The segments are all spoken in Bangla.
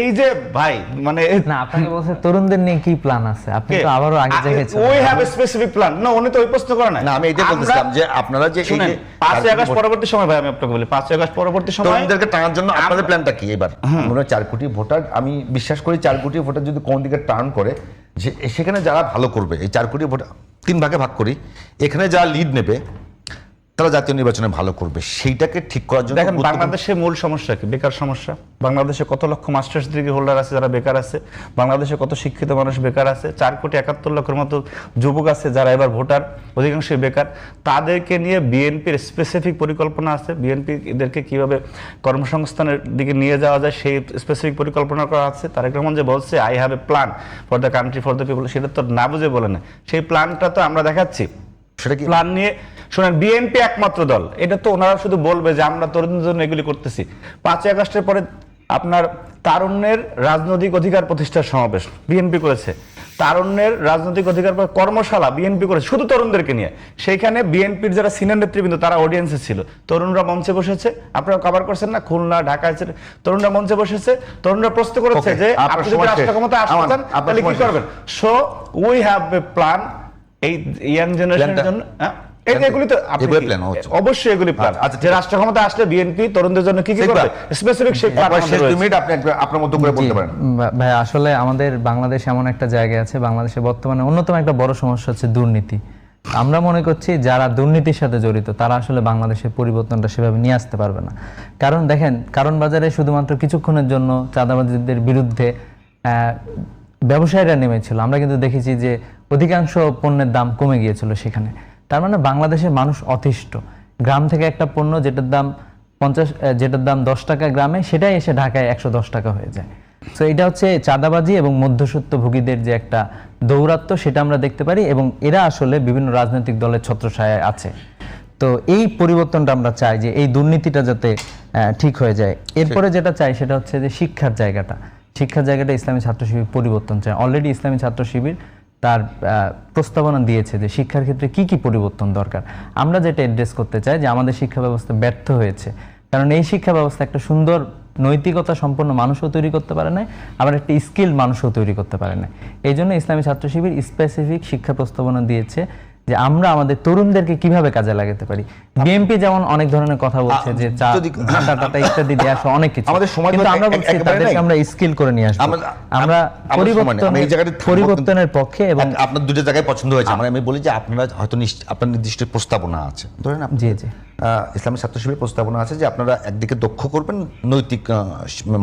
এই যে ভাই মানে না আপনাকে বলছে তরুণদের নিয়ে কি প্ল্যান আছে, আপনি তো আবারও আগে দেখেছেন we have a specific plan. না উনি তো ওই প্রশ্ন করে না। না আমি এটাই বলতেছিলাম যে আপনারা যে এই যে 5 আগস্ট পরবর্তী সময়, ভাই আমি আপনাকে বলি 5 আগস্ট পরবর্তী সময় তরুণদেরকে টানার জন্য আপনাদের প্ল্যানটা কি এবার? মনে হয় 4 কোটি ভোটার, আমি বিশ্বাস করি 4 কোটি ভোটার যদি কোন দিকে টার্ন করে, যে সেখানে যারা ভালো করবে, এই 4 কোটি ভোটার 3 ভাগে ভাগ করি, এখানে যারা লিড নেবে তারা জাতীয় নির্বাচনে ভালো করবে, সেইটাকে ঠিক করার জন্য দেখেন বাংলাদেশে মূল সমস্যা কি? বেকার সমস্যা। বাংলাদেশে কত লক্ষ মাস্টার্স ডিগ্রি হোল্ডার আছে যারা বেকার আছে, বাংলাদেশে কত শিক্ষিত মানুষ বেকার আছে, 4,71,00,000 মতো যুবক আছে যারা এবার ভোটার, অধিকাংশই বেকার। তাদেরকে নিয়ে বিএনপির স্পেসিফিক পরিকল্পনা আছে। বিএনপি এদেরকে কিভাবে কর্মসংস্থানের দিকে নিয়ে যাওয়া যায় সেই স্পেসিফিক পরিকল্পনা করা আছে। তারেক রহমান যে বলছে I have a plan for the country for the people, সেটা তো না বুঝে বলে না, সেই প্ল্যানটা তো আমরা দেখাচ্ছি। সেটা কি প্ল্যান নিয়ে শোনেন, বিএনপি একমাত্র দল, এটা তো ওনারা শুধু বলবে যে আমরা তরুণদের জন্য এগুলি করতেছি। 5 আগস্টের পরে আপনার তারুণ্যের রাজনৈতিক অধিকার প্রতিষ্ঠার সমাবেশ বিএনপি করেছে, তারুণ্যের রাজনৈতিক অধিকার কর্মশালা বিএনপি করেছে শুধু তরুণদেরকে নিয়ে। সেইখানে বিএনপির যারা সিনিয়র নেতৃবৃন্দ তারা অডিয়েন্সে ছিল, তরুণরা মঞ্চে বসেছে। আপনারা কভার করছেন না, খুলনা ঢাকায় তরুণরা মঞ্চে বসেছে, তরুণরা প্রশ্ন করেছে যে আপনি যদি রাষ্ট্র ক্ষমতা আসতে চান তাহলে কি করবেন। So we have a plan এই ইয়াং জেনারেশনের জন্য। এগুলি তো অবশ্যই এগুলি প্ল্যান আছে যে রাষ্ট্র ক্ষমতা আসলে বিএনপি তরুণদের জন্য কি কি করবে স্পেসিফিক সেই প্ল্যান। আপনি আপনার মতো করে বলতে পারেন ভাই। আসলে আমাদের বাংলাদেশ এমন একটা জায়গায় আছে, বাংলাদেশে বর্তমানে অন্যতম একটা বড় সমস্যা হচ্ছে দুর্নীতি। আমরা মনে করছি যারা দুর্নীতির সাথে জড়িত তারা আসলে বাংলাদেশের পরিবর্তনটা সেভাবে নিয়ে আসতে পারবে না। কারণ দেখেন, কারণ বাজারে শুধুমাত্র কিছুক্ষণের জন্য চাঁদাবাজদের বিরুদ্ধে ব্যবসায়ীরা নেমেছিল, আমরা কিন্তু দেখেছি যে অধিকাংশ পণ্যের দাম কমে গিয়েছিল সেখানে। তার মানে বাংলাদেশের মানুষ অতিষ্ঠ। গ্রাম থেকে একটা পণ্য যেটার দাম 10 টাকা গ্রামে, সেটাই এসে ঢাকায় 110 টাকা হয়ে যায়। তো এটা হচ্ছে চাঁদাবাজি এবং মধ্যস্বত্বভোগীদের যে একটা দৌরাত্ম্য, সেটা আমরা দেখতে পারি, এবং এরা আসলে বিভিন্ন রাজনৈতিক দলের ছত্রছায়ায় আছে। তো এই পরিবর্তনটা আমরা চাই যে এই দুর্নীতিটা যাতে ঠিক হয়ে যায়। এরপরে যেটা চাই সেটা হচ্ছে যে শিক্ষার জায়গাটা ইসলামী ছাত্র শিবির পরিবর্তন চায়। অলরেডি ইসলামী ছাত্র শিবির তার প্রস্তাবনা দিয়েছে যে শিক্ষার ক্ষেত্রে কি কি পরিবর্তন দরকার। আমরা যেটা অ্যাড্রেস করতে চাই যে আমাদের শিক্ষা ব্যবস্থা ব্যর্থ হয়েছে, কারণ এই শিক্ষা ব্যবস্থা একটা সুন্দর নৈতিকতা সম্পন্ন মানুষও তৈরি করতে পারে না, আবার একটা স্কিল মানুষও তৈরি করতে পারে না। এই জন্য ইসলামী ছাত্র শিবির স্পেসিফিক শিক্ষা প্রস্তাবনা দিয়েছে যে আমরা আমাদের তরুণদেরকে কিভাবে কাজে লাগাতে পারি। বিএনপি যেমন অনেক ধরনের কথা বলছে যে টাটা ইত্যাদি দেয়া অনেক কিছু, কিন্তু আমরা বলছি তাদেরকে আমরা স্কিল করে নিয়ে আসবো। আমরা পরিবর্তনের পক্ষে। এবং আপনার দুটো জায়গায় পছন্দ হয়েছে, আমি বলি যে আপনারা হয়তো আপনার নির্দিষ্ট প্রস্তাবনা আছে, ধরেন জি জি ইসলামী ছাত্র শিবিরের প্রস্তাবনা আছে যে আপনারা একদিকে দক্ষ করবেন, নৈতিক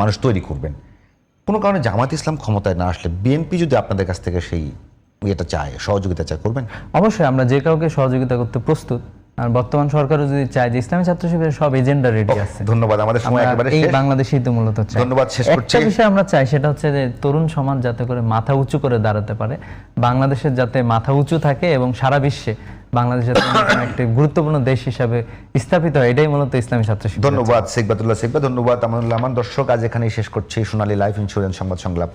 মানুষ তৈরি করবেন। কোনো কারণে জামাত ইসলাম ক্ষমতায় না আসলে বিএনপি যদি আপনাদের কাছ থেকে সেই এটা চায়, সহযোগিতা চায়, করবেন? অবশ্যই আমরা যে কাউকে সহযোগিতা করতে প্রস্তুত। আর বর্তমান সরকারও যদি চায় যে ইসলামী ছাত্র শিবিরের সব এজেন্ডা রেডি আছে। ধন্যবাদ, আমাদের সময় একেবারে শেষ। এই বাংলাদেশই তো মূলত চাই। ধন্যবাদ, শেষ করছি। একটা বিষয় আমরা চাই, সেটা হচ্ছে যে তরুণ সমাজ যাতে করে মাথা উঁচু করে দাঁড়াতে পারে, বাংলাদেশের যাতে মাথা উঁচু থাকে এবং সারা বিশ্বে বাংলাদেশ যাতে একটা গুরুত্বপূর্ণ দেশ হিসাবে স্থাপিত হয়, এটাই মূলত ইসলামী ছাত্র শিবির। ধন্যবাদ শেখ বাদুল্লাহ শেখ, ধন্যবাদ আমানুল্লাহ আমান। দর্শক, আজ এখানেই শেষ করছি সোনালী লাইফ ইন্স্যুরেন্স সংবাদ সংলাপ।